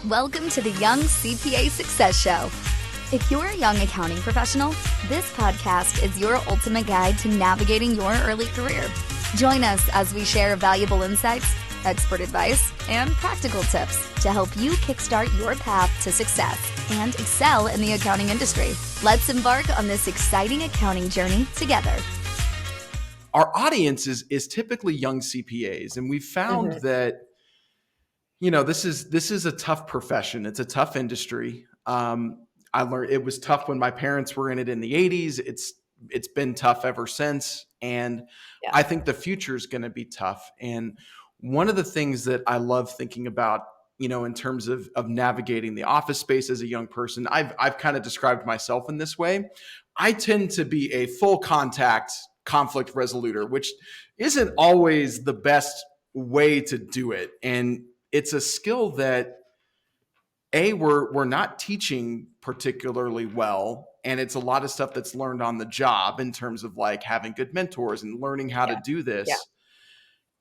Welcome to the Young CPA Success Show. If you're a young accounting professional, this podcast is your ultimate guide to navigating your early career. Join us as we share valuable insights, expert advice, and practical tips to help you kickstart your path to success and excel in the accounting industry. Let's embark on this exciting accounting journey together. Our audience is typically young CPAs, and we found that this is a tough profession. It's a tough industry. I learned it was tough when my parents were in it in the 80s. It's been tough ever since, and I think the future is going to be tough. And one of the things that I love thinking about, in terms of navigating the office space as a young person, I've kind of described myself in this way. I tend to be a full contact conflict resoluter, which isn't always the best way to do it. And it's a skill that we're not teaching particularly well. And it's a lot of stuff that's learned on the job in terms of like having good mentors and learning how to do this. Yeah.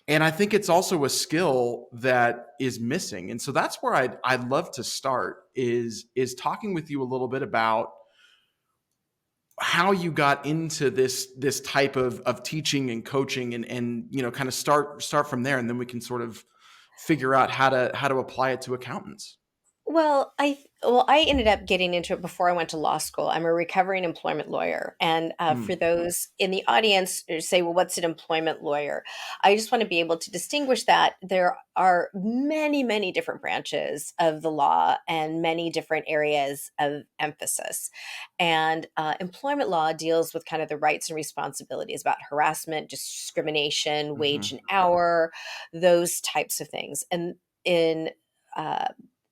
And I think it's also a skill that is missing. And so that's where I'd love to start is talking with you a little bit about how you got into this type of teaching and coaching and kind of start from there. And then we can sort of figure out how to apply it to accountants. Well, I ended up getting into it before I went to law school. I'm a recovering employment lawyer, and for those in the audience who say, "Well, what's an employment lawyer?" I just want to be able to distinguish that there are many, many different branches of the law and many different areas of emphasis. And employment law deals with kind of the rights and responsibilities about harassment, discrimination, wage and hour, those types of things, and uh,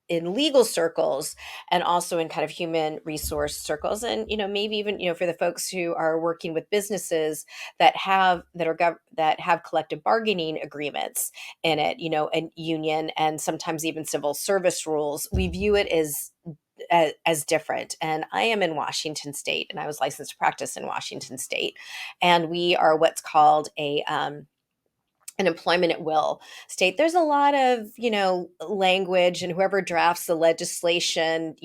in legal circles and also in kind of human resource circles, and maybe even for the folks who are working with businesses that have collective bargaining agreements in it, and union and sometimes even civil service rules, we view it as different. And I am in Washington State, and I was licensed to practice in Washington State, and we are what's called an employment at will state. There's a lot of, language, and whoever drafts the legislation,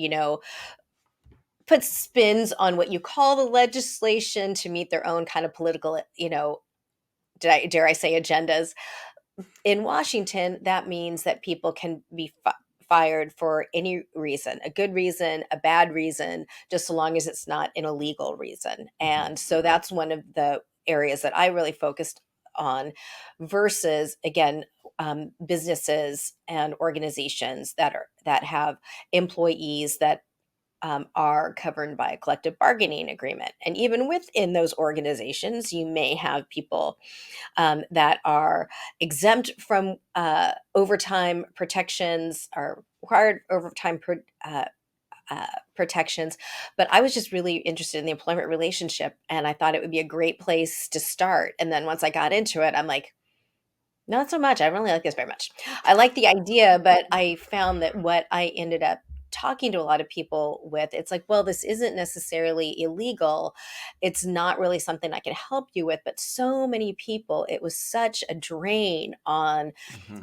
puts spins on what you call the legislation to meet their own kind of political, dare I say, agendas. In Washington, that means that people can be fired for any reason, a good reason, a bad reason, just so long as it's not an illegal reason. And so that's one of the areas that I really focused on, versus again, businesses and organizations that have employees that are governed by a collective bargaining agreement. And even within those organizations, you may have people that are exempt from overtime protections or required overtime protections. But I was just really interested in the employment relationship, and I thought it would be a great place to start. And then once I got into it, I'm like, not so much. I don't really like this very much. I like the idea, but I found that what I ended up talking to a lot of people with, it's like, well, this isn't necessarily illegal. It's not really something I can help you with. But so many people, it was such a drain on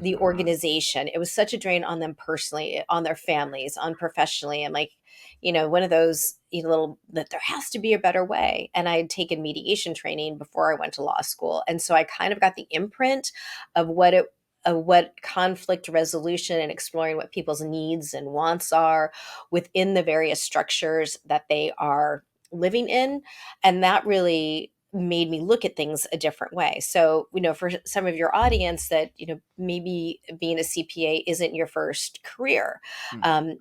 the organization. It was such a drain on them personally, on their families, on professionally. And like, one of those little, that there has to be a better way. And I had taken mediation training before I went to law school. And so I kind of got the imprint of what conflict resolution and exploring what people's needs and wants are within the various structures that they are living in. And that really made me look at things a different way. So, for some of your audience that, maybe being a CPA isn't your first career.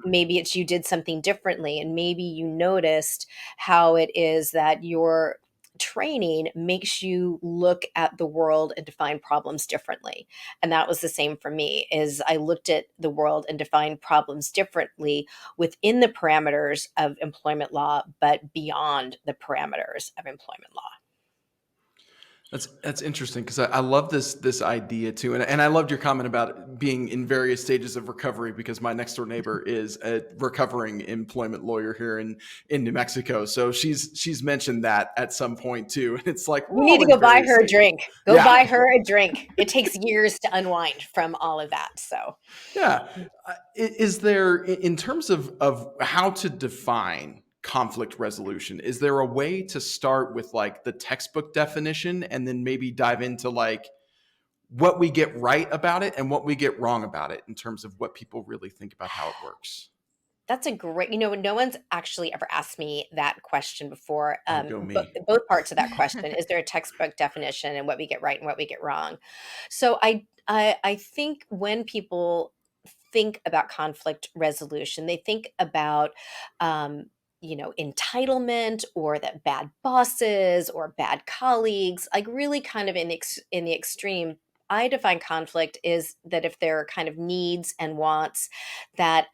Maybe it's you did something differently, and maybe you noticed how it is that your training makes you look at the world and define problems differently. And that was the same for me, is I looked at the world and defined problems differently within the parameters of employment law, but beyond the parameters of employment law. That's interesting because I love this idea too, and I loved your comment about being in various stages of recovery because my next door neighbor is a recovering employment lawyer here in New Mexico, so she's mentioned that at some point too, and it's like You we're need all to in go buy various her a stages. drink. Go Yeah, buy her a drink. It takes years to unwind from all of that. So, yeah. Is there, in terms of how to define conflict resolution, is there a way to start with like the textbook definition and then maybe dive into like what we get right about it and what we get wrong about it in terms of what people really think about how it works? that's a great, no one's actually ever asked me that question before. Oh, go But me. both parts of that question, is there a textbook definition and what we get right and what we get wrong? So I think when people think about conflict resolution, they think about, um, entitlement or that bad bosses or bad colleagues, like really kind of in the extreme. I define conflict is that if there are kind of needs and wants that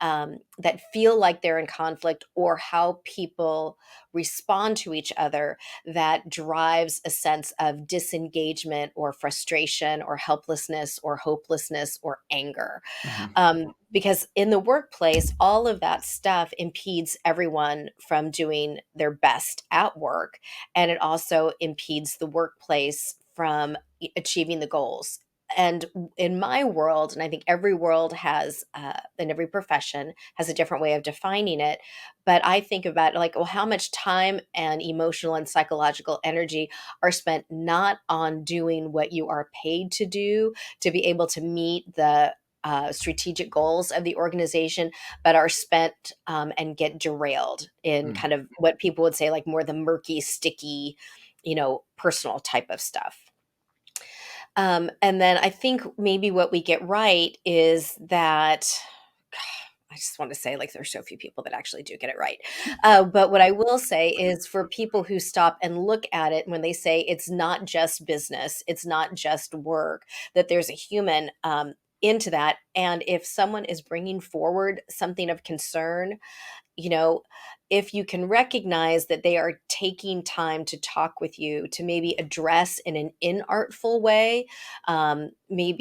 feel like they're in conflict, or how people respond to each other, that drives a sense of disengagement or frustration or helplessness or hopelessness or anger. Mhm. Because in the workplace, all of that stuff impedes everyone from doing their best at work. And it also impedes the workplace from achieving the goals. And in my world, and I think every world has, and every profession has a different way of defining it. But I think about like, well, how much time and emotional and psychological energy are spent not on doing what you are paid to do to be able to meet the strategic goals of the organization, but are spent and get derailed in Mm. kind of what people would say like more the murky, sticky, personal type of stuff. And then I think maybe what we get right is that I just want to say, like, there's so few people that actually do get it right. But what I will say is for people who stop and look at it when they say it's not just business, it's not just work, that there's a human into that. And if someone is bringing forward something of concern, you know, if you can recognize that they are taking time to talk with you to maybe address in an inartful way, might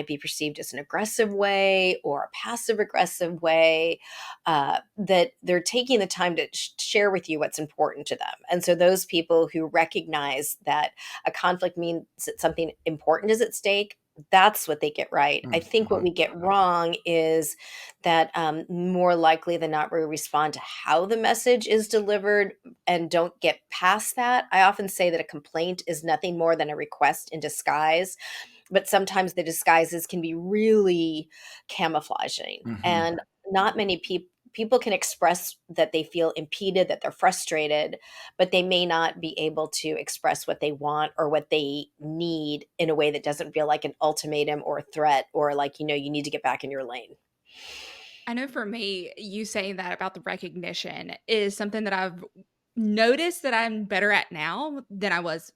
be perceived as an aggressive way or a passive aggressive way, that they're taking the time to share with you what's important to them. And so those people who recognize that a conflict means that something important is at stake, that's what they get right. I think what Mhm. we get wrong is that more likely than not, we respond to how the message is delivered and don't get past that. I often say that a complaint is nothing more than a request in disguise, but sometimes the disguises can be really camouflaging. Mhm. And not many people can express that they feel impeded, that they're frustrated, but they may not be able to express what they want or what they need in a way that doesn't feel like an ultimatum or a threat, or like, you need to get back in your lane. I know for me, you saying that about the recognition is something that I've noticed that I'm better at now than I was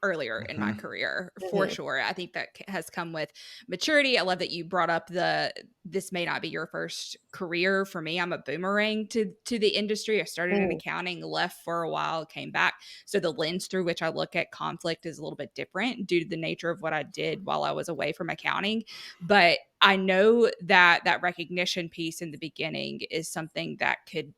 earlier in my Mhm. career, for Mhm. sure. I think that has come with maturity. I love that you brought up this may not be your first career. For me, I'm a boomerang to the industry. I started in Mhm. accounting, left for a while, came back. So the lens through which I look at conflict is a little bit different due to the nature of what I did while I was away from accounting. But I know that that recognition piece in the beginning is something that could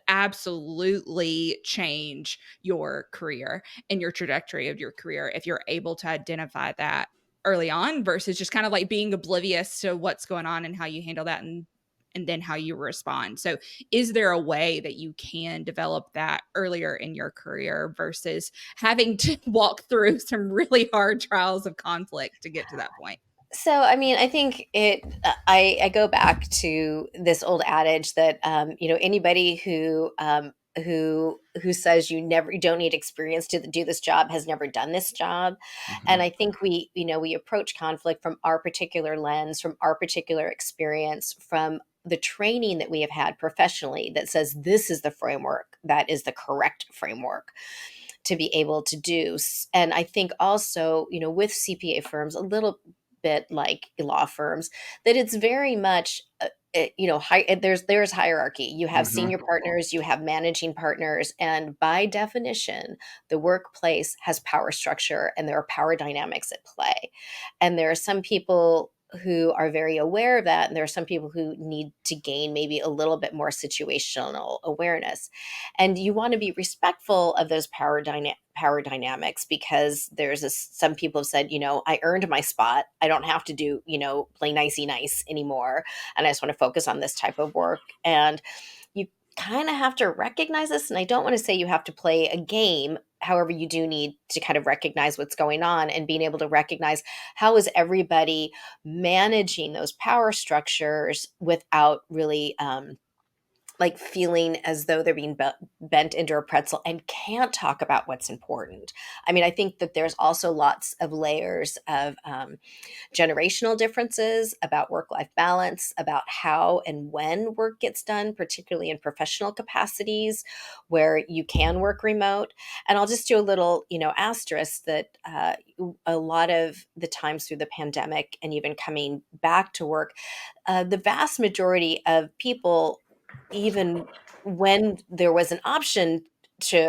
absolutely change your career and your trajectory of your career if you're able to identify that early on versus just kind of like being oblivious to what's going on and how you handle that and then how you respond. So is there a way that you can develop that earlier in your career versus having to walk through some really hard trials of conflict to get to that point? So, I mean, I think I go back to this old adage that anybody who says you don't need experience to do this job has never done this job. And Mhm. I think we approach conflict from our particular lens, from our particular experience, from the training that we have had professionally that says this is the framework that is the correct framework to be able to do. And I think also, with CPA firms, a little bit like law firms, that it's very much there's hierarchy. You have Mm-hmm. senior partners, you have managing partners, and by definition, the workplace has power structure and there are power dynamics at play. And there are some people who are very aware of that, and there are some people who need to gain maybe a little bit more situational awareness. And you want to be respectful of those power dynamics, because some people have said, I earned my spot. I don't have to do, play nicey nice anymore. And I just want to focus on this type of work. And you kind of have to recognize this. And I don't want to say you have to play a game. However, you do need to kind of recognize what's going on and being able to recognize how is everybody managing those power structures without really like feeling as though they're being bent into a pretzel and can't talk about what's important. I mean, I think that there's also lots of layers of generational differences about work-life balance, about how and when work gets done, particularly in professional capacities where you can work remote. And I'll just do a little, asterisk that a lot of the times through the pandemic and even coming back to work, the vast majority of people, even when there was an option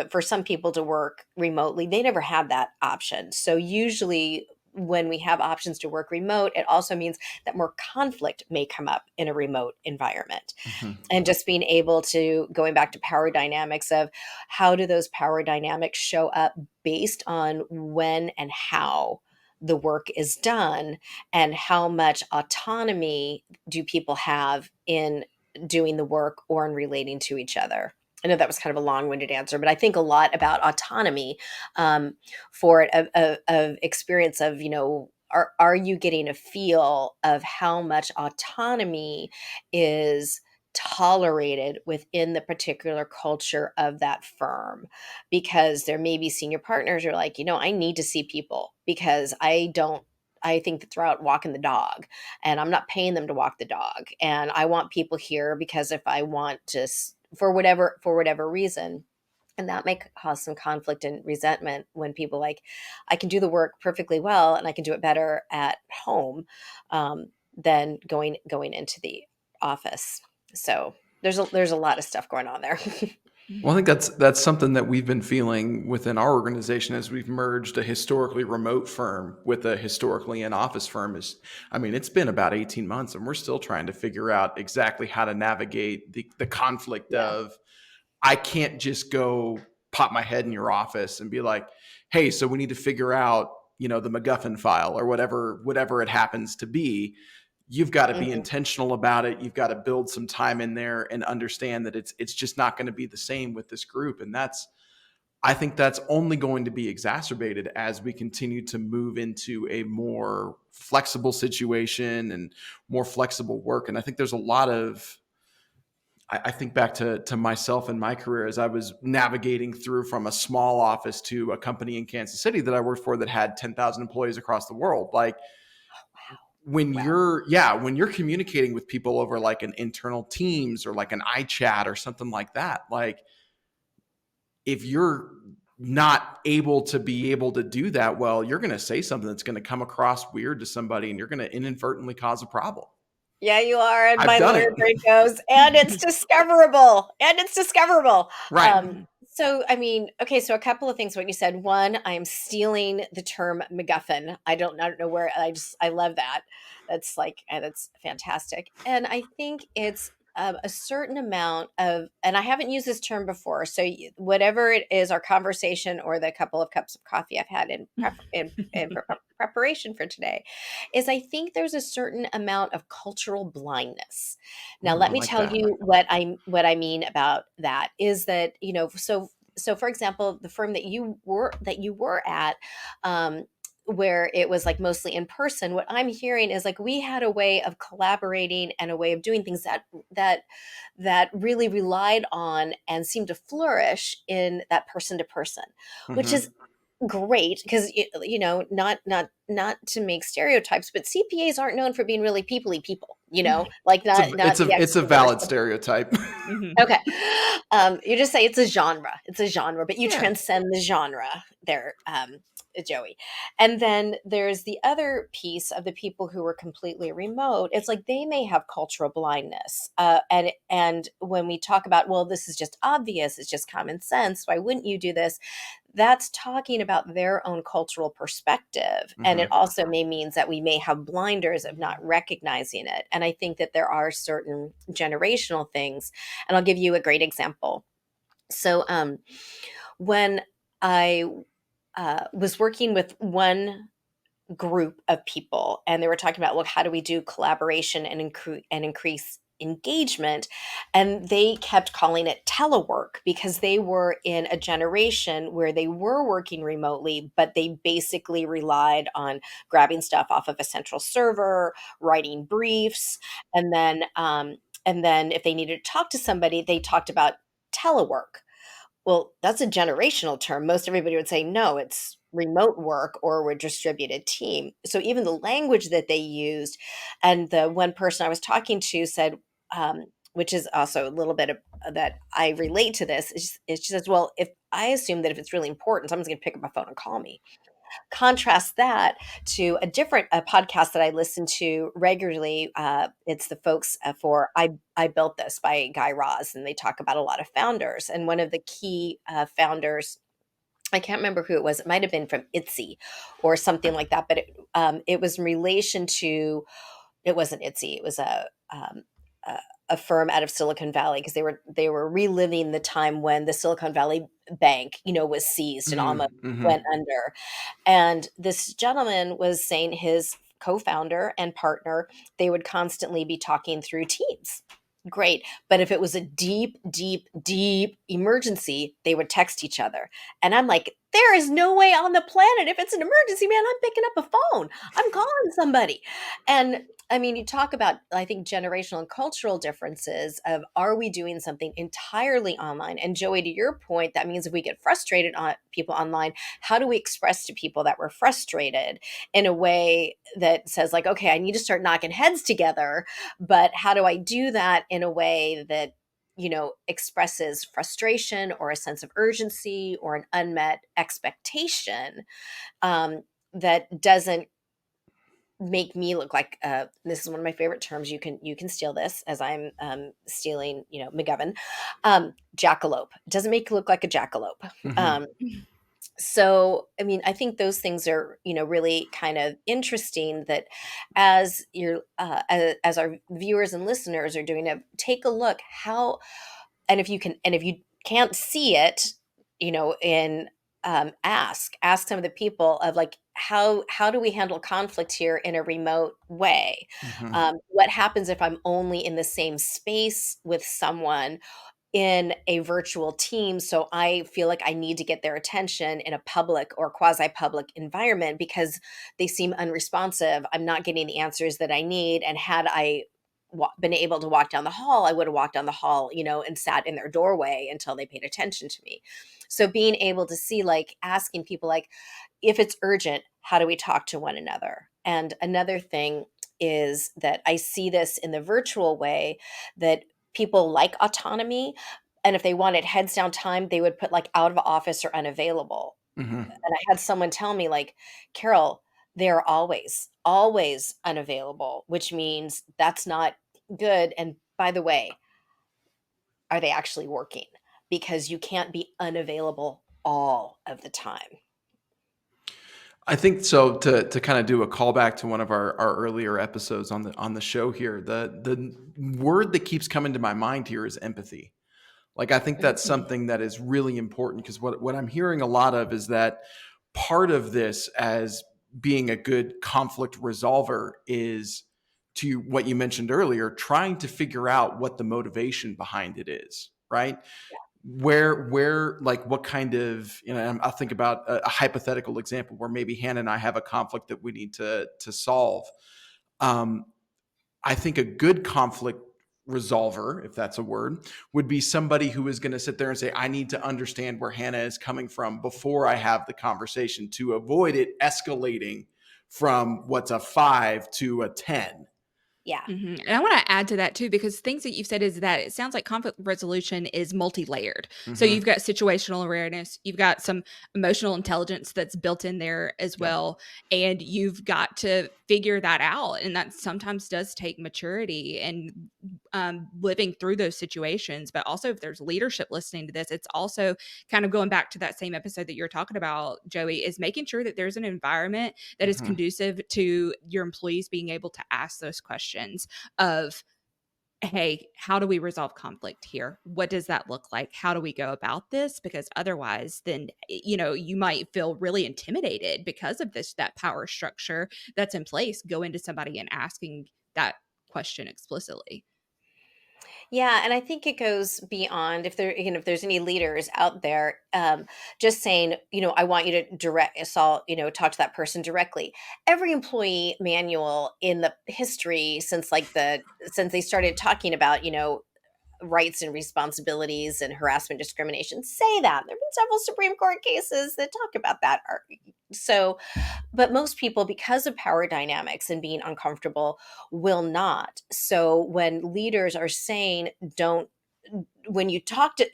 for some people to work remotely, they never had that option. So usually when we have options to work remote, it also means that more conflict may come up in a remote environment. Mm-hmm. And just being able to, going back to power dynamics, of how do those power dynamics show up based on when and how the work is done, and how much autonomy do people have in doing the work or in relating to each other. I know that was kind of a long-winded answer, but I think a lot about autonomy for it, of experience of, are you getting a feel of how much autonomy is tolerated within the particular culture of that firm? Because there may be senior partners who are like, I need to see people because I think that they're out walking the dog and I'm not paying them to walk the dog. And I want people here because if I want to, for whatever reason, and that may cause some conflict and resentment when people like, I can do the work perfectly well and I can do it better at home than going into the office. So there's a lot of stuff going on there. Well, I think that's something that we've been feeling within our organization as we've merged a historically remote firm with a historically in-office firm. It's been about 18 months and we're still trying to figure out exactly how to navigate the conflict of, I can't just go pop my head in your office and be like, hey, so we need to figure out, the MacGuffin file or whatever it happens to be. You've got to be intentional about it. You've got to build some time in there and understand that it's just not going to be the same with this group. And I think that's only going to be exacerbated as we continue to move into a more flexible situation and more flexible work. And I think there's a lot of, I think back to myself and my career as I was navigating through from a small office to a company in Kansas City that I worked for that had 10,000 employees across the world. Like, when you're communicating with people over like an internal Teams or like an iChat or something like that, like if you're not able to do that well, you're going to say something that's going to come across weird to somebody and you're going to inadvertently cause a problem. Yeah, you are. And I've my done lawyer it. brain goes, and it's discoverable. Right. So, okay, so a couple of things what you said. One, I'm stealing the term MacGuffin. I don't know where, I love that. That's fantastic. And I think it's a certain amount of, and I haven't used this term before. So whatever it is, our conversation or the couple of cups of coffee I've had in preparation for today, is I think there's a certain amount of cultural blindness. Now, let me tell you what I mean about that is that, so for example, the firm that you were at, where it was like mostly in person, what I'm hearing is like we had a way of collaborating and a way of doing things that really relied on and seemed to flourish in that person to person, which is great because not to make stereotypes, but CPAs aren't known for being really peoply people, like it's a valid stereotype. Okay. You just say it's a genre, but you transcend the genre there. Joey. And then there's the other piece of the people who are completely remote. It's like they may have cultural blindness. And when we talk about, well, this is just obvious, it's just common sense, why wouldn't you do this? That's talking about their own cultural perspective. And it also may means that we may have blinders of not recognizing it. And I think that there are certain generational things. And I'll give you a great example. So when I was working with one group of people, and they were talking about, well, how do we do collaboration and increase engagement? And they kept calling it telework because they were in a generation where they were working remotely, but they basically relied on grabbing stuff off of a central server, writing briefs, and then if they needed to talk to somebody, they talked about telework. Well, that's a generational term. Most everybody would say, no, it's remote work or we're a distributed team. So even the language that they used, and the one person I was talking to said, which is also a little bit of that I relate to this, is she says, well, if I assume that if it's really important, someone's going to pick up my phone and call me. Contrast that to a podcast that I listen to regularly. It's the folks for I Built This by Guy Raz, and they talk about a lot of founders. And one of the key founders, I can't remember who it was. It might have been from Etsy or something like that. But it was in relation to, it wasn't Etsy. It was a firm out of Silicon Valley, because they were reliving the time when the Silicon Valley Bank, was seized and almost went under. And this gentleman was saying his co-founder and partner, they would constantly be talking through Teams. Great. But if it was a deep, deep, deep emergency, they would text each other. And I'm like, there is no way on the planet. If it's an emergency, man, I'm picking up a phone. I'm calling somebody. And I mean, you talk about, I think, generational and cultural differences of, are we doing something entirely online? And Joey, to your point, that means if we get frustrated on people online, how do we express to people that we're frustrated in a way that says, like, okay, I need to start knocking heads together, but how do I do that in a way that expresses frustration or a sense of urgency or an unmet expectation, that doesn't make me look like, this is one of my favorite terms. You can steal this as I'm stealing, McGovern. Jackalope. It doesn't make you look like a jackalope. So, I mean, I think those things are, really kind of interesting, that as as our viewers and listeners are doing it, take a look how, and if you can't see it, in, ask some of the people of, like, how do we handle conflict here in a remote way? What happens if I'm only in the same space with someone in a virtual team, so I feel like I need to get their attention in a public or quasi-public environment because they seem unresponsive. I'm not getting the answers that I need. And had I been able to walk down the hall, I would have walked down the hall, and sat in their doorway until they paid attention to me. So being able to see, like, asking people, like, if it's urgent, how do we talk to one another? And another thing is that I see this in the virtual way, that people like autonomy. And if they wanted heads down time, they would put, like, out of office or unavailable. And I had someone tell me, like, Carol, they're always unavailable, which means that's not good. And by the way, are they actually working? Because you can't be unavailable all of the time. I think so. To kind of do a callback to one of our earlier episodes on the show here, the word that keeps coming to my mind here is empathy. Like, I think that's something that is really important, because what I'm hearing a lot of is that part of this as being a good conflict resolver is, to what you mentioned earlier, trying to figure out what the motivation behind it is, right? Where like, what kind of, I'll think about a hypothetical example where maybe Hannah and I have a conflict that we need to solve. I think a good conflict resolver, if that's a word, would be somebody who is going to sit there and say, I need to understand where Hannah is coming from before I have the conversation, to avoid it escalating from what's a 5 to a 10. Yeah. And I want to add to that too, because things that you've said is that it sounds like conflict resolution is multi-layered. So you've got situational awareness, you've got some emotional intelligence that's built in there as well, and you've got to figure that out. And that sometimes does take maturity and living through those situations. But also, if there's leadership listening to this, it's also kind of going back to that same episode that you're talking about, Joey, is making sure that there's an environment that is conducive to your employees being able to ask those questions of, hey, how do we resolve conflict here? What does that look like? How do we go about this? Because otherwise, then, you might feel really intimidated because of that power structure that's in place. Go into somebody and asking that question explicitly. Yeah, and I think it goes beyond if there's any leaders out there, just saying, I want you to talk to that person directly. Every employee manual in the history since they started talking about, rights and responsibilities and harassment discrimination say that. There have been several Supreme Court cases that talk about that. So, but most people, because of power dynamics and being uncomfortable, will not. So when leaders are saying, don't, when you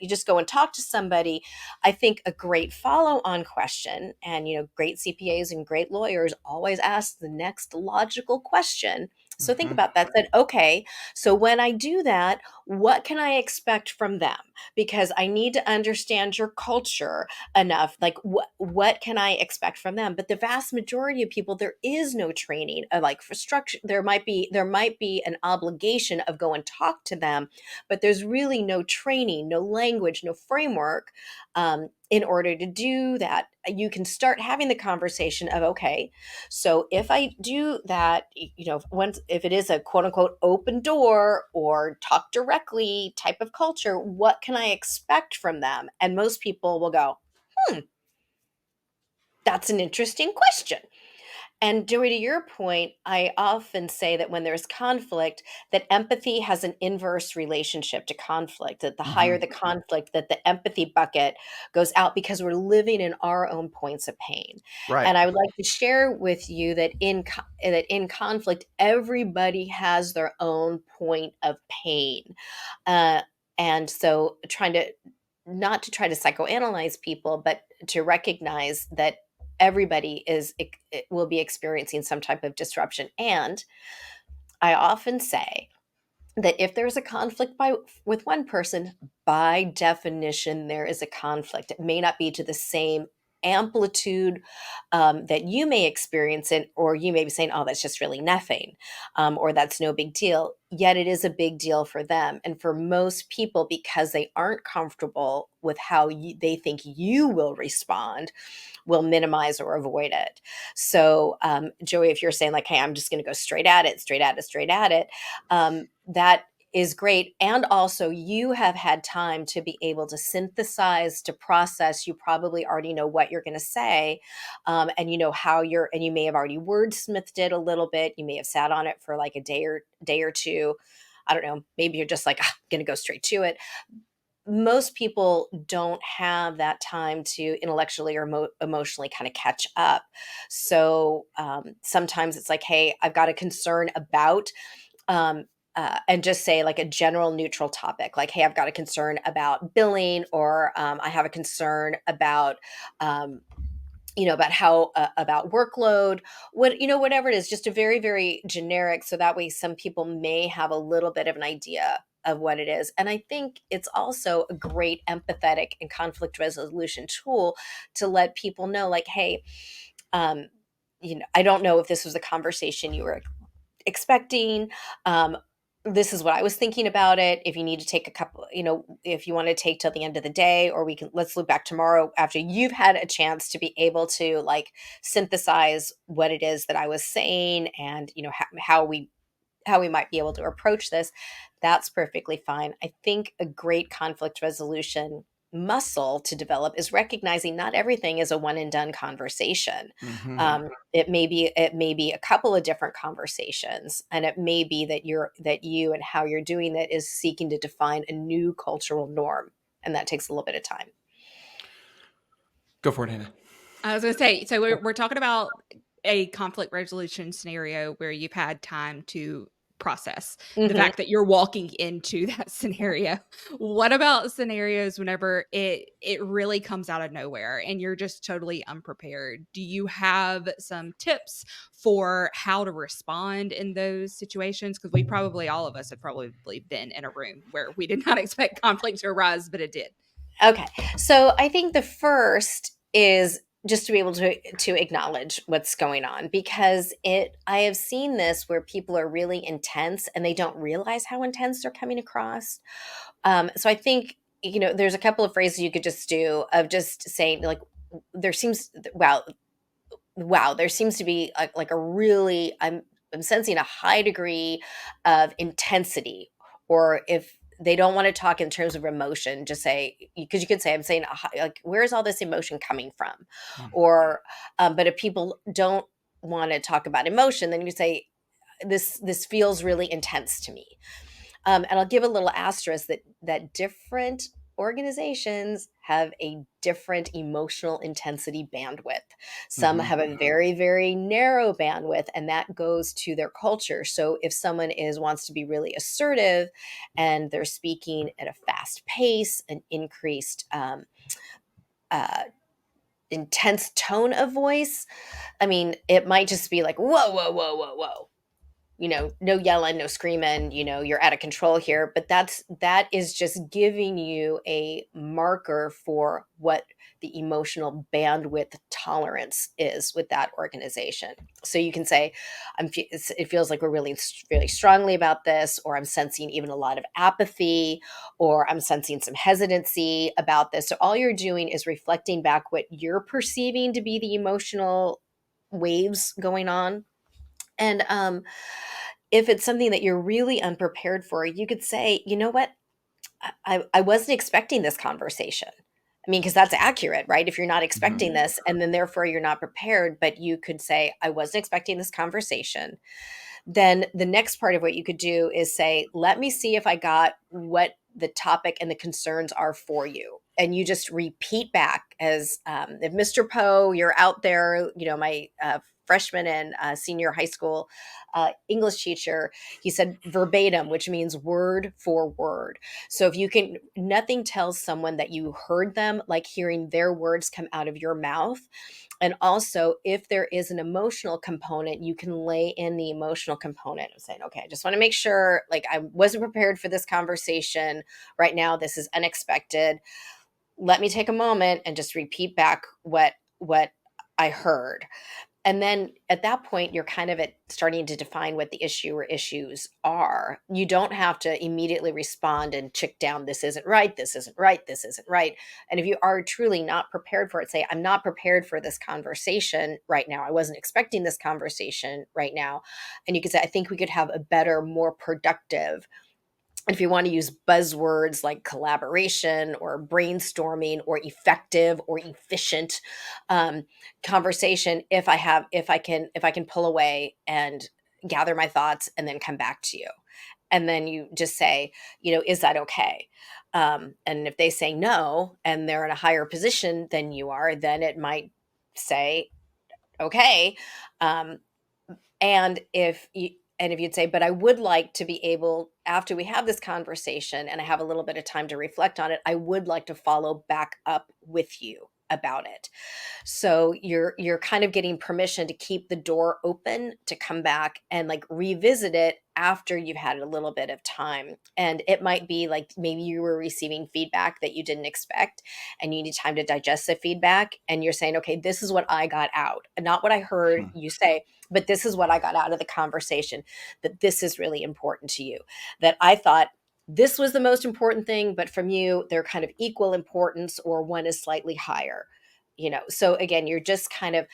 just go and talk to somebody, I think a great follow-on question, and great CPAs and great lawyers always ask the next logical question. So think about that, okay, so when I do that, what can I expect from them? Because I need to understand your culture enough. Like, what can I expect from them? But the vast majority of people, there is no training, like for structure. There might be an obligation of go and talk to them, but there's really no training, no language, no framework in order to do that. You can start having the conversation of, okay, so if I do that, if it is a quote unquote open door or talk directly type of culture, what can I expect from them? And most people will go, that's an interesting question. And Joey, to your point, I often say that when there's conflict, that empathy has an inverse relationship to conflict, that the higher the conflict, that the empathy bucket goes out because we're living in our own points of pain. Right. And I would like to share with you that in conflict, everybody has their own point of pain. Uh, and so not to try to psychoanalyze people, but to recognize that everybody will be experiencing some type of disruption. And I often say that if there's a conflict with one person, by definition, there is a conflict. It may not be to the same amplitude that you may experience it, or you may be saying, oh, that's just really nothing, or that's no big deal. Yet it is a big deal for them. And for most people, because they aren't comfortable with how they think you will respond, will minimize or avoid it. So, Joey, if you're saying like, hey, I'm just going to go straight at it, that is great. And also, you have had time to be able to synthesize, to process. You probably already know what you're going to say, and you know and you may have already wordsmithed it a little bit. You may have sat on it for like a day or two. I don't know. Maybe you're just like, I'm going to go straight to it. Most people don't have that time to intellectually or emotionally kind of catch up. So sometimes it's like, hey, I've got a concern about, and just say like a general neutral topic, like, hey, I've got a concern about billing, or I have a concern about, about how about workload, whatever it is, just a very, very generic. So that way some people may have a little bit of an idea of what it is. And I think it's also a great empathetic and conflict resolution tool to let people know, like, hey, I don't know if this was a conversation you were expecting. This is what I was thinking about it. If you need to take a couple, if you want to take till the end of the day, or let's loop back tomorrow after you've had a chance to be able to like synthesize what it is that I was saying, and how we might be able to approach this. That's perfectly fine. I think a great conflict resolution muscle to develop is recognizing not everything is a one and done conversation. It may be a couple of different conversations, and it may be that you and how you're doing that is seeking to define a new cultural norm, and that takes a little bit of time. Go for it, Hannah. I was going to say, so we're talking about a conflict resolution scenario where you've had time to process. The fact that you're walking into that scenario. What about scenarios whenever it really comes out of nowhere and you're just totally unprepared? Do you have some tips for how to respond in those situations? Because we probably, all of us have probably been in a room where we did not expect conflict to arise, but it did. Okay. So I think the first is just to be able to acknowledge what's going on, because I have seen this where people are really intense and they don't realize how intense they're coming across. So I think, there's a couple of phrases you could just do of just saying, like, there seems there seems to be like a really, I'm sensing a high degree of intensity. Or if they don't want to talk in terms of emotion, just say, because you could say, I'm saying like, where is all this emotion coming from? Or but if people don't want to talk about emotion, then you say, this feels really intense to me. And I'll give a little asterisk that different organizations have a different emotional intensity bandwidth. Some have a very, very narrow bandwidth, and that goes to their culture. So if someone wants to be really assertive and they're speaking at a fast pace, an increased intense tone of voice, I mean, it might just be like, whoa, whoa, whoa, whoa, whoa. No yelling, no screaming, you're out of control here. But that is just giving you a marker for what the emotional bandwidth tolerance is with that organization. So you can say, it feels like we're really, really strongly about this, or I'm sensing even a lot of apathy, or I'm sensing some hesitancy about this. So all you're doing is reflecting back what you're perceiving to be the emotional waves going on. And if it's something that you're really unprepared for, you could say, you know what? I wasn't expecting this conversation. I mean, because that's accurate, right? If you're not expecting this, and then therefore you're not prepared, but you could say, I wasn't expecting this conversation. Then the next part of what you could do is say, let me see if I got what the topic and the concerns are for you. And you just repeat back as if Mr. Poe, you're out there, my freshman and senior high school English teacher, he said verbatim, which means word for word. So if you can, nothing tells someone that you heard them like hearing their words come out of your mouth. And also, if there is an emotional component, you can lay in the emotional component of saying, okay, I just want to make sure, like, I wasn't prepared for this conversation right now. This is unexpected. Let me take a moment and just repeat back what I heard. And then at that point, you're kind of starting to define what the issue or issues are. You don't have to immediately respond and chick down, this isn't right, this isn't right, this isn't right. And if you are truly not prepared for it, say, I'm not prepared for this conversation right now. I wasn't expecting this conversation right now. And you could say, I think we could have a better, more productive, if you want to use buzzwords like collaboration or brainstorming or effective or efficient conversation, if I can pull away and gather my thoughts and then come back to you. And then you just say, is that okay? And if they say no, and they're in a higher position than you are, then it might say, okay. And if you'd say, but I would like to be able, after we have this conversation and I have a little bit of time to reflect on it, I would like to follow back up with you about it. So you're kind of getting permission to keep the door open to come back and like revisit it after you've had a little bit of time. And it might be like maybe you were receiving feedback that you didn't expect and you need time to digest the feedback. And you're saying, okay, this is what I got out, not what I heard you say, but this is what I got out of the conversation, that this is really important to you, that I thought this was the most important thing, but from you, they're kind of equal importance, or one is slightly higher, So again, you're just kind of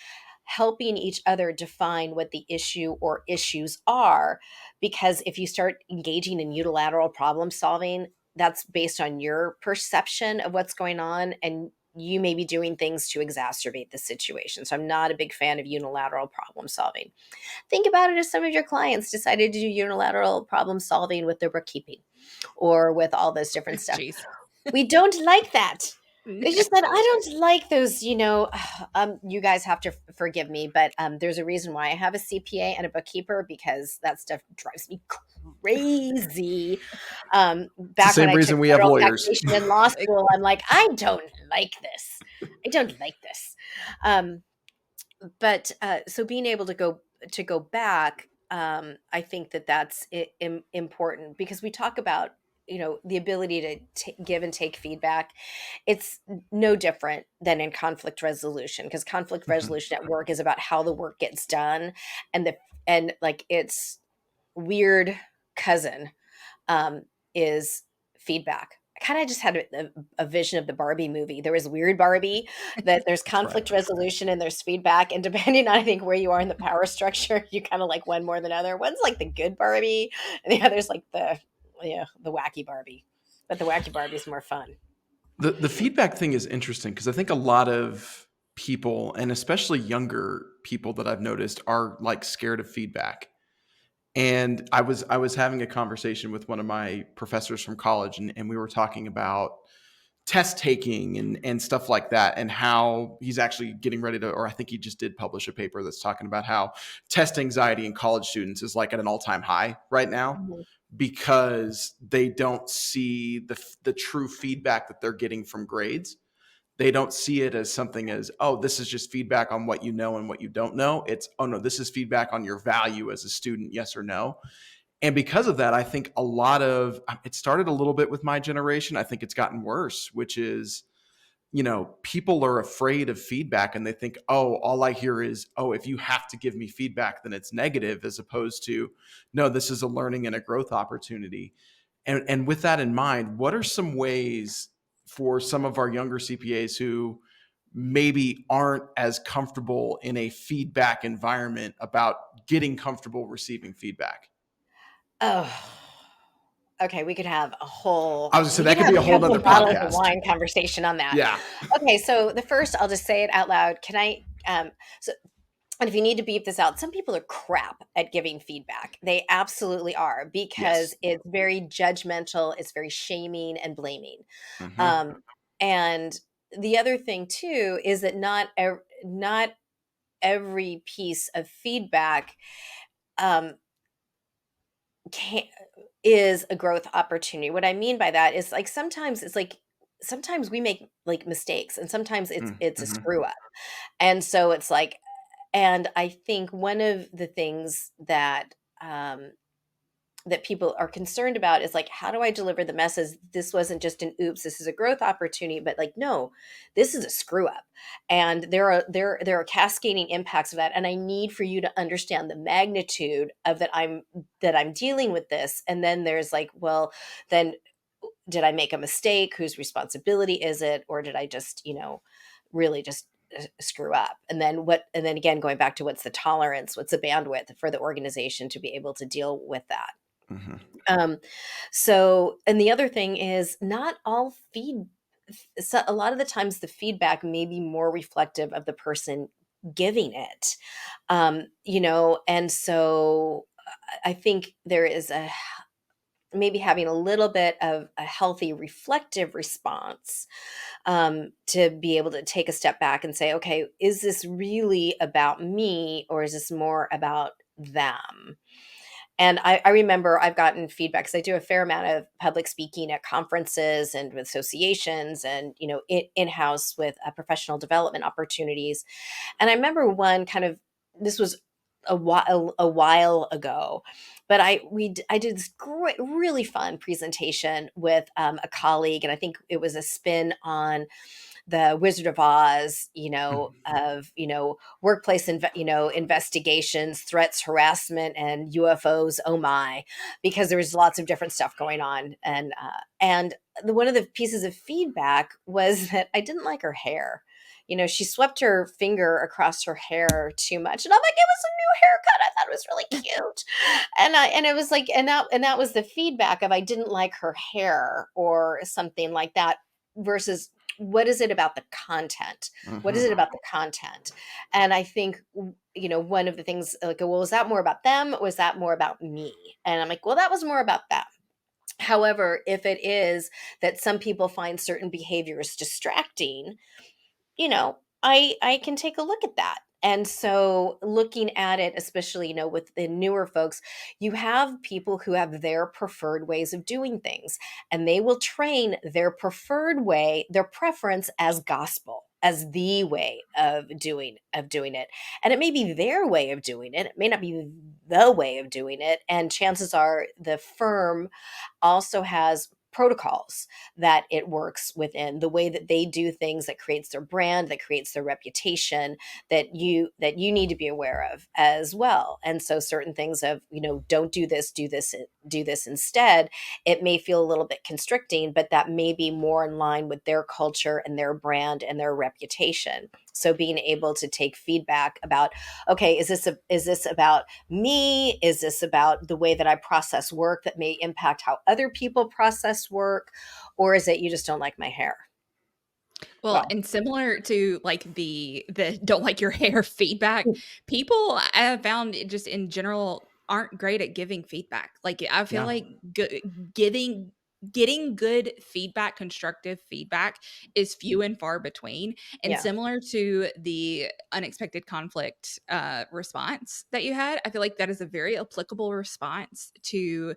helping each other define what the issue or issues are, because if you start engaging in unilateral problem solving, that's based on your perception of what's going on, and you may be doing things to exacerbate the situation. So I'm not a big fan of unilateral problem solving. Think about it as some of your clients decided to do unilateral problem solving with their bookkeeping or with all this different stuff. Jeez. We don't like that. No. They just said, I don't like those, you guys have to forgive me, but there's a reason why I have a CPA and a bookkeeper, because that stuff drives me crazy. It's the Back when same I took reason we have federal lawyers. taxation in law school, I'm like, I don't like this. I don't like this. But so being able to go back, I think that that's important, because we talk about, the ability to give and take feedback. It's no different than in conflict resolution, because conflict Mhm. resolution at work is about how the work gets done, and like its weird cousin, is feedback. I kind of just had a vision of the Barbie movie. There was weird Barbie, that there's That's right. conflict resolution and there's feedback. And depending on, I think, where you are in the power structure, you kind of like one more than other. One's like the good Barbie, and the other's like the wacky Barbie. But the wacky Barbie is more fun. The feedback thing is interesting because I think a lot of people, and especially younger people that I've noticed, are like scared of feedback. And I was having a conversation with one of my professors from college, and we were talking about test taking and stuff like that, and how he's actually getting ready to, or I think he just did publish a paper that's talking about how test anxiety in college students is like at an all-time high right now, Mhm. because they don't see the true feedback that they're getting from grades. They don't see it as something as, oh, this is just feedback on what you know and what you don't know. It's, oh no, this is feedback on your value as a student, yes or no. And because of that, I think a lot of it started a little bit with my generation. I think it's gotten worse, which is, people are afraid of feedback, and they think, oh, all I hear is, oh, if you have to give me feedback, then it's negative, as opposed to, no, this is a learning and a growth opportunity. And with that in mind, what are some ways for some of our younger CPAs who maybe aren't as comfortable in a feedback environment about getting comfortable receiving feedback? Oh, okay. We could have a I whole, was gonna say we that could could have be a a whole couple nother of bottles of podcast. wine conversation on that. Yeah. Okay, so the first, I'll just say it out loud. Can I? So, and if you need to beep this out, some people are crap at giving feedback. They absolutely are, because Yes. it's very judgmental, it's very shaming and blaming. Hmm. Um, and the other thing too is that not every piece of feedback, um, can is a growth opportunity. What I mean by that is, like, sometimes it's like, sometimes we make like mistakes, and sometimes it's a Hmm. screw up. And so it's like, and I think one of the things that people are concerned about is like, how do I deliver the message? This wasn't just an oops, this is a growth opportunity, but like, no, this is a screw up. And there are cascading impacts of that. And I need for you to understand the magnitude of that I'm dealing with this. And then there's like, well, then did I make a mistake? Whose responsibility is it? Or did I just, really just screw up? And then again, going back to what's the tolerance, what's the bandwidth for the organization to be able to deal with that? Hmm. Um, so, and the other thing is, not all so a lot of the times the feedback may be more reflective of the person giving it. And so I think there is maybe having a little bit of a healthy reflective response, to be able to take a step back and say, okay, is this really about me, or is this more about them? And I remember I've gotten feedback, because I do a fair amount of public speaking at conferences and with associations, and in-house with professional development opportunities. And I remember one kind of, this was a while ago, but I did this great, really fun presentation with a colleague, and I think it was a spin on the Wizard of Oz, of workplace investigations, threats, harassment, and UFOs. Oh my, because there was lots of different stuff going on, and one of the pieces of feedback was that I didn't like her hair. She swept her finger across her hair too much, and I'm like, it was a new haircut. I thought it was really cute, and it was like, and that was the feedback of, I didn't like her hair or something like that, versus, what is it about the content? What is Hmm. it about the content? And I think, one of the things, like, well, was that more about them? Was that more about me? And I'm like, well, that was more about them. However, if it is that some people find certain behaviors distracting, I can take a look at that. And so looking at it, especially, with the newer folks, you have people who have their preferred ways of doing things, and they will train their preferred way, their preference as gospel, as the way of doing it. And it may be their way of doing it. It may not be the way of doing it. And chances are the firm also has protocols that it works within, the way that they do things, that creates their brand, that creates their reputation, that you need to be aware of as well. And so certain things of, don't do this, do this instead, it may feel a little bit constricting, but that may be more in line with their culture and their brand and their reputation. So being able to take feedback about, okay, is this about me? Is this about the way that I process work that may impact how other people process work? Or is it you just don't like my hair? Well, and similar to like the don't like your hair feedback, people I have found just in general aren't great at giving feedback. Like I feel Yeah. like giving getting good feedback, constructive feedback is few and far between. And Yeah. similar to the unexpected conflict response that you had, I feel like that is a very applicable response to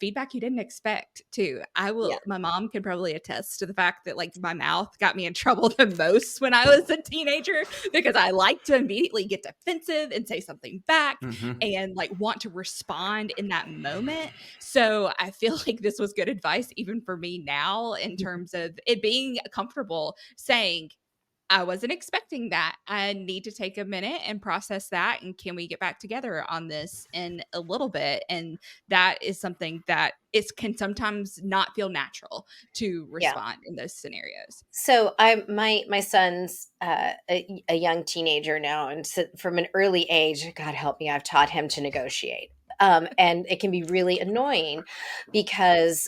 feedback you didn't expect too. Yeah. My mom can probably attest to the fact that like my mouth got me in trouble the most when I was a teenager because I like to immediately get defensive and say something back Mm-hmm. and like want to respond in that moment. So I feel like this was good advice even for me now in terms of it being comfortable saying, I wasn't expecting that. I need to take a minute and process that. And can we get back together on this in a little bit? And that is something that can sometimes not feel natural to Yeah. respond in those scenarios. So my son's a young teenager now, and so from an early age, God help me, I've taught him to negotiate. And it can be really annoying because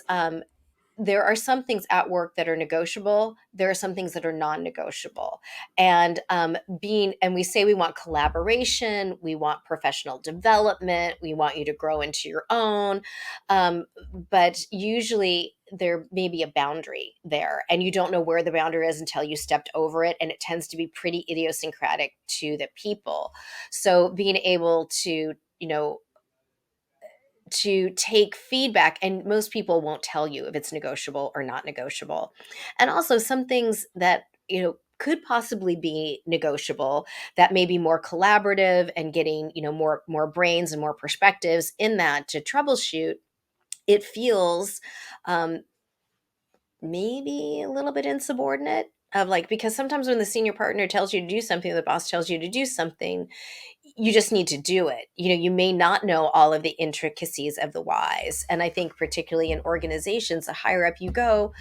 there are some things at work that are negotiable. There are some things that are non-negotiable. And and we say we want collaboration, we want professional development, we want you to grow into your own. But usually there may be a boundary there, and you don't know where the boundary is until you stepped over it. And it tends to be pretty idiosyncratic to the people. So being able to take feedback, and most people won't tell you if it's negotiable or not negotiable. And also some things that could possibly be negotiable, that may be more collaborative and getting more brains and more perspectives in that to troubleshoot. It feels um, maybe a little bit insubordinate, of like, because sometimes when the senior partner tells you to do something, the boss tells you to do something, you just need to do it. You may not know all of the intricacies of the whys. And I think particularly in organizations, the higher up you go,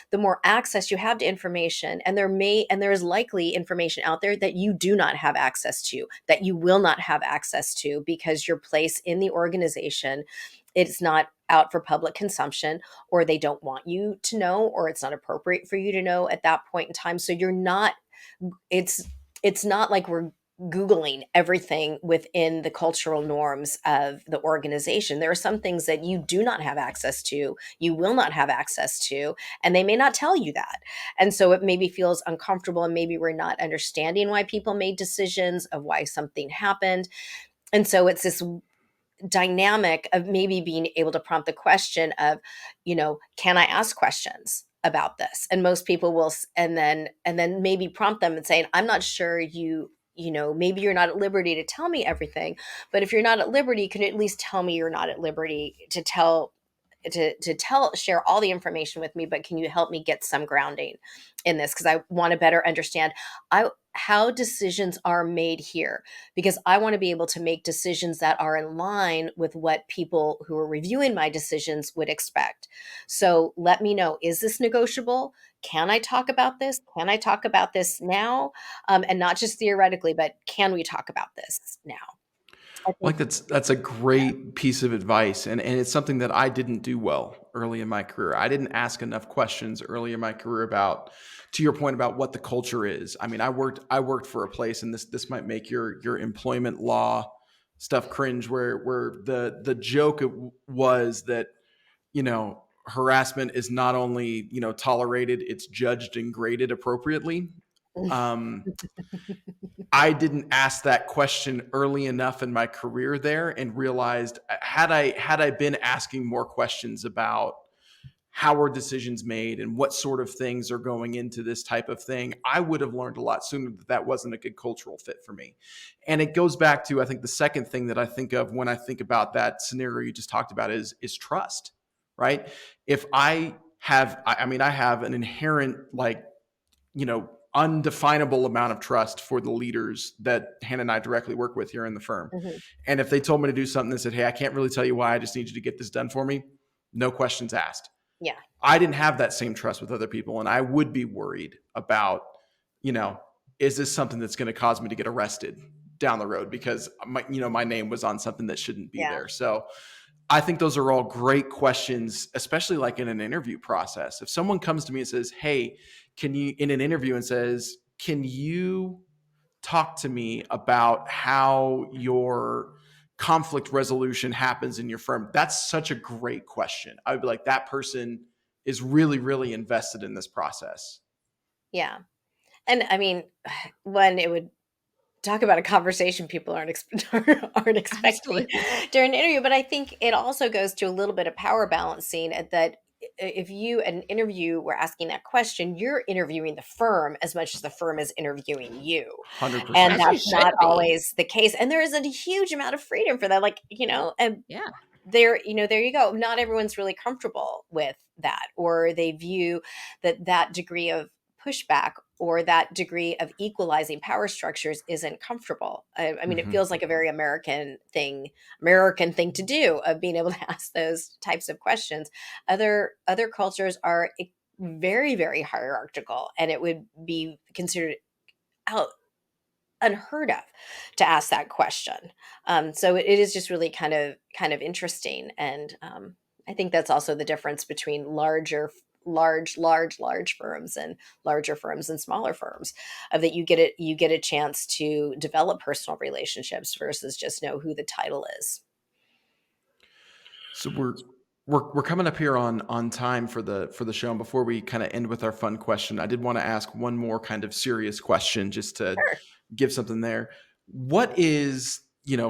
the more access you have to information. And there is likely information out there that you do not have access to, that you will not have access to, because your place in the organization, it's not out for public consumption, or they don't want you to know, or it's not appropriate for you to know at that point in time. So you're not it's it's not like we're Googling everything within the cultural norms of the organization. There are some things that you do not have access to, you will not have access to, and they may not tell you that. And so it maybe feels uncomfortable, and maybe we're not understanding why people made decisions, of why something happened. And so it's this dynamic of maybe being able to prompt the question of, can I ask questions about this? And most people will, and then maybe prompt them and saying, I'm not sure maybe you're not at liberty to tell me everything, but if you're not at liberty, can you at least tell me you're not at liberty to share all the information with me, but can you help me get some grounding in this, because I want to better understand how decisions are made here, because I want to be able to make decisions that are in line with what people who are reviewing my decisions would expect. So let me know, is this negotiable? Can I talk about this? Can I talk about this now? And not just theoretically, but can we talk about this now? I think. Like that's a great piece of advice, and it's something that I didn't do well early in my career. I didn't ask enough questions early in my career about, to your point, about what the culture is. I mean, I worked for a place, and this might make your employment law stuff cringe, where the joke was that, harassment is not only, tolerated, it's judged and graded appropriately. I didn't ask that question early enough in my career there, and realized had I been asking more questions about how are decisions made and what sort of things are going into this type of thing, I would have learned a lot sooner that that wasn't a good cultural fit for me. And it goes back to, I think, the second thing that I think of when I think about that scenario you just talked about is trust, right? If I have an inherent, like, undefinable amount of trust for the leaders that Hannah and I directly work with here in the firm. Hmm. And if they told me to do something and said, hey, I can't really tell you why, I just need you to get this done for me, no questions asked. Yeah. I didn't have that same trust with other people. And I would be worried about, is this something that's going to cause me to get arrested down the road because my name was on something that shouldn't be Yeah. there. So I think those are all great questions, especially like in an interview process. If someone comes to me and says, hey, in an interview and says, can you talk to me about how your conflict resolution happens in your firm? That's such a great question. I would be like, that person is really, really invested in this process. Yeah. And I mean, when it would talk about a conversation people aren't aren't expecting Absolutely. during an interview, but I think it also goes to a little bit of power balancing at that if you at an interview were asking that question, you're interviewing the firm as much as the firm is interviewing you. And 100%. As you that's should not be. always the case. And there is a huge amount of freedom for that. Like, and Yeah. there you go. Not everyone's really comfortable with that, or they view that degree of pushback or that degree of equalizing power structures isn't comfortable. I mean, it Mhm. feels like a very American thing to do, of being able to ask those types of questions. Other cultures are very, very hierarchical, and it would be considered out unheard of to ask that question. So it is just really kind of interesting, and I think that's also the difference between large firms and larger firms and smaller firms, of that you get a chance to develop personal relationships versus just know who the title is. So we're coming up here on time for the show. And before we kind of end with our fun question, I did want to ask one more kind of serious question just to Sure. give something there. What is,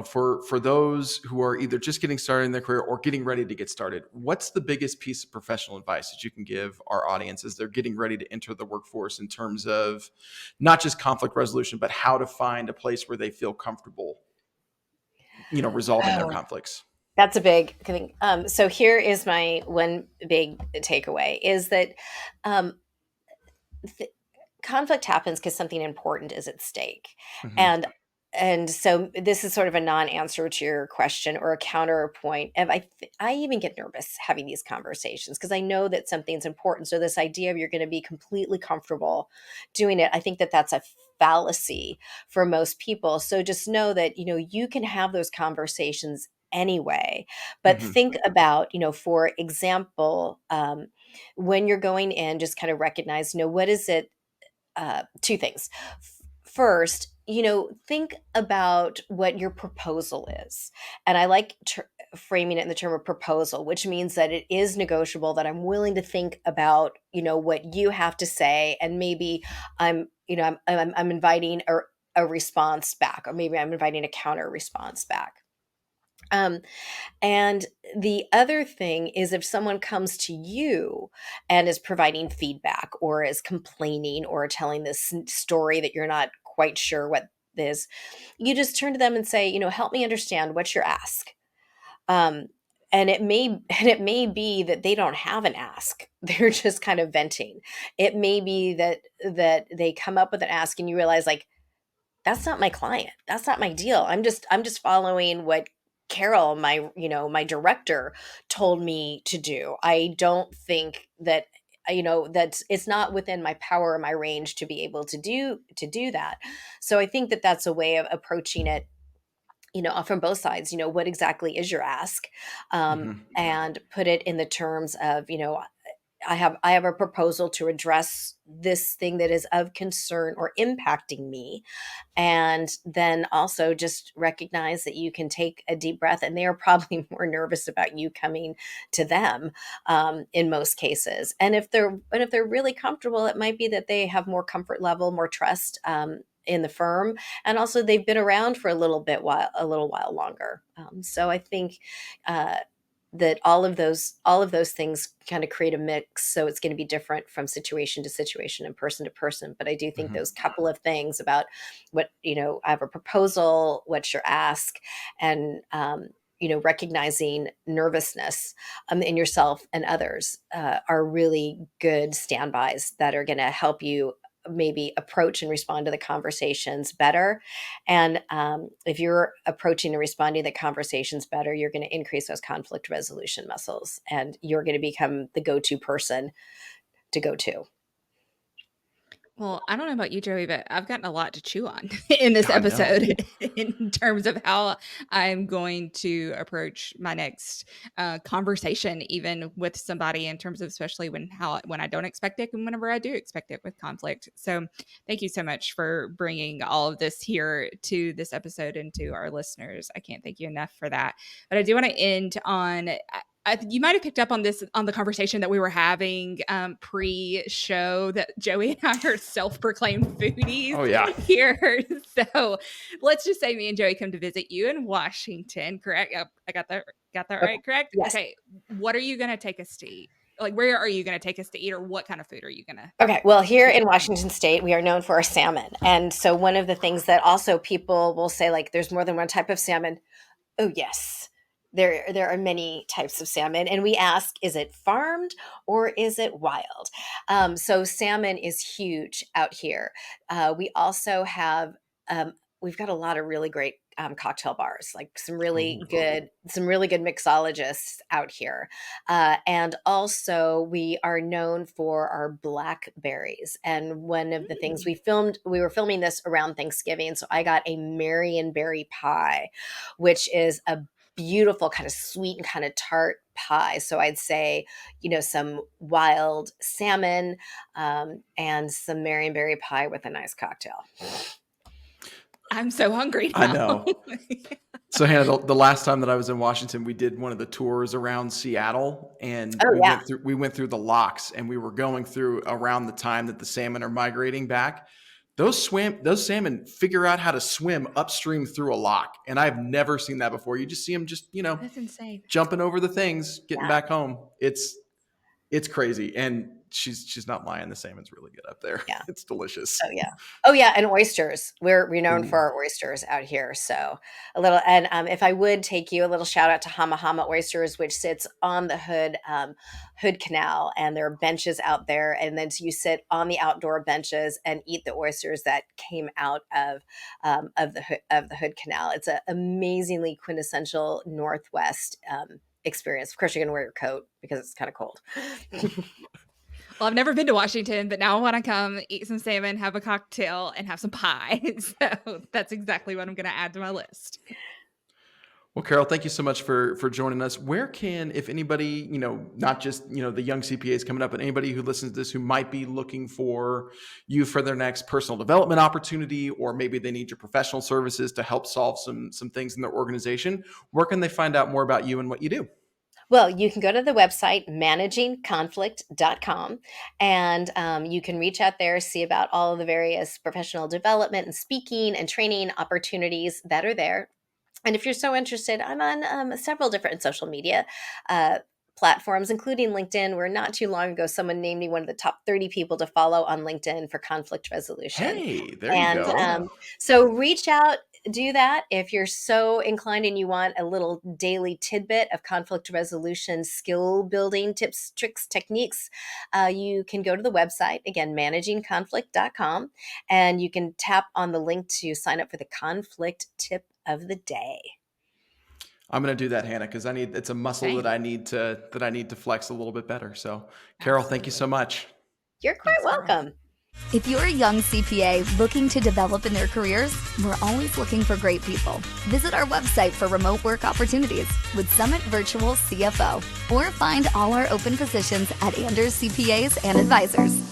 for those who are either just getting started in their career or getting ready to get started, what's the biggest piece of professional advice that you can give our audience as they're getting ready to enter the workforce, in terms of not just conflict resolution, but how to find a place where they feel comfortable, resolving their Oh, conflicts? that's a big thing. So here is my one big takeaway is that um, th- conflict happens because something important is at stake, Hmm. and so this is sort of a non-answer to your question or a counterpoint. If I even get nervous having these conversations because I know that something's important. So this idea of you're going to be completely comfortable doing it, I think that that's a fallacy for most people. So just know that you can have those conversations anyway, but Hmm. think about, for example, when you're going in, just kind of recognize, what is it? Two things. First, think about what your proposal is. And I like framing it in the term of proposal, which means that it is negotiable, that I'm willing to think about, what you have to say. And maybe I'm inviting a response back, or maybe I'm inviting a counter response back. Um, and the other thing is, if someone comes to you and is providing feedback or is complaining or telling this story that you're not quite sure what is, you just turn to them and say, help me understand what's your ask. Um, and it may be that they don't have an ask. They're just kind of venting. It may be that they come up with an ask and you realize, like, that's not my client. That's not my deal. I'm just following what Carol, my director, told me to do. I don't think that that it's not within my power or my range to be able to do that. So I think that that's a way of approaching it, from both sides. What exactly is your ask? Hmm. And put it in the terms of, I have a proposal to address this thing that is of concern or impacting me. And then also just recognize that you can take a deep breath, and they are probably more nervous about you coming to them, in most cases. And if they're really comfortable, it might be that they have more comfort level, more trust, in the firm, and also they've been around for a little while longer. So I think, uh, that all of those things kind of create a mix, so it's going to be different from situation to situation and person to person. But I do think Mhm. those couple of things about what, I have a proposal, what's your ask, and recognizing nervousness, in yourself and others, are really good standbys that are going to help you maybe approach and respond to the conversations better. And if you're approaching and responding to the conversations better, you're going to increase those conflict resolution muscles, and you're going to become the go-to person to go to. Well, I don't know about you, Joey, but I've gotten a lot to chew on in this I know. episode in terms of how I'm going to approach my next conversation, even with somebody, in terms of especially when I don't expect it and whenever I do expect it with conflict. So, thank you so much for bringing all of this here to this episode and to our listeners. I can't thank you enough for that. But I do want to end on. You might have picked up on this on the conversation that we were having pre-show, that Joey and I are self-proclaimed foodies Oh yeah. here. So let's just say me and Joey come to visit you in Washington, correct? Yep, I got that Okay. right, correct? Yes. Okay. What are you going to take us to eat? Like, where are you going to take us to eat, or what kind of food are you going to Okay. Well, here treat in us? Washington State, we are known for our salmon. And so one of the things that also people will say, like, there's more than one type of salmon. Oh, yes. There are many types of salmon, and we ask, is it farmed or is it wild? So salmon is huge out here. We also have, we've got a lot of really great cocktail bars, like Ooh. some really good mixologists out here. And also we are known for our blackberries. And one of the things we were filming this around Thanksgiving. So I got a Marionberry pie, which is a beautiful kind of sweet and kind of tart pie. So I'd say, some wild salmon, and some Marionberry pie with a nice cocktail. I'm so hungry I now. know. So Hannah, the last time that I was in Washington, we did one of the tours around Seattle, and Oh yeah. we went through the locks, and we were going through around the time that the salmon are migrating back. Those salmon figure out how to swim upstream through a lock, and I've never seen that before. You just see them just That's insane. jumping over the things, getting Yeah. back home. It's crazy, and she's not lying. The salmon's really good up there. Yeah. It's delicious. Oh yeah. Oh yeah, and oysters. We're renowned for Ooh. our oysters out here. So a little, and if I would take you, a little shout out to Hama Hama Oysters, which sits on the Hood Canal, and there are benches out there, and then you sit on the outdoor benches and eat the oysters that came out of the Hood Canal. It's an amazingly quintessential Northwest experience. Of course, you're gonna wear your coat because it's kind of cold. Well, I've never been to Washington, but now I want to come eat some salmon, have a cocktail, and have some pie. So that's exactly what I'm going to add to my list. Well, Carol, thank you so much for joining us. Where can, if anybody, not just, the young CPAs coming up, but anybody who listens to this who might be looking for you for their next personal development opportunity, or maybe they need your professional services to help solve some things in their organization, where can they find out more about you and what you do? Well, you can go to the website managingconflict.com, and you can reach out there, see about all of the various professional development and speaking and training opportunities that are there. And if you're so interested, I'm on several different social media platforms, including LinkedIn, where not too long ago, someone named me one of the top 30 people to follow on LinkedIn for conflict resolution. Hey, there you And go. so reach out, do that. If you're so inclined and you want a little daily tidbit of conflict resolution, skill building tips, tricks, techniques, you can go to the website, again, managingconflict.com, and you can tap on the link to sign up for the conflict tip of the day. I'm going to do that, Hannah, because it's a muscle Okay. that I need to flex a little bit better. So, Carol, thank you so much. You're quite Thanks, Carl. welcome. If you're a young CPA looking to develop in their careers, we're always looking for great people. Visit our website for remote work opportunities with Summit Virtual CFO, or find all our open positions at Anders CPAs and Advisors.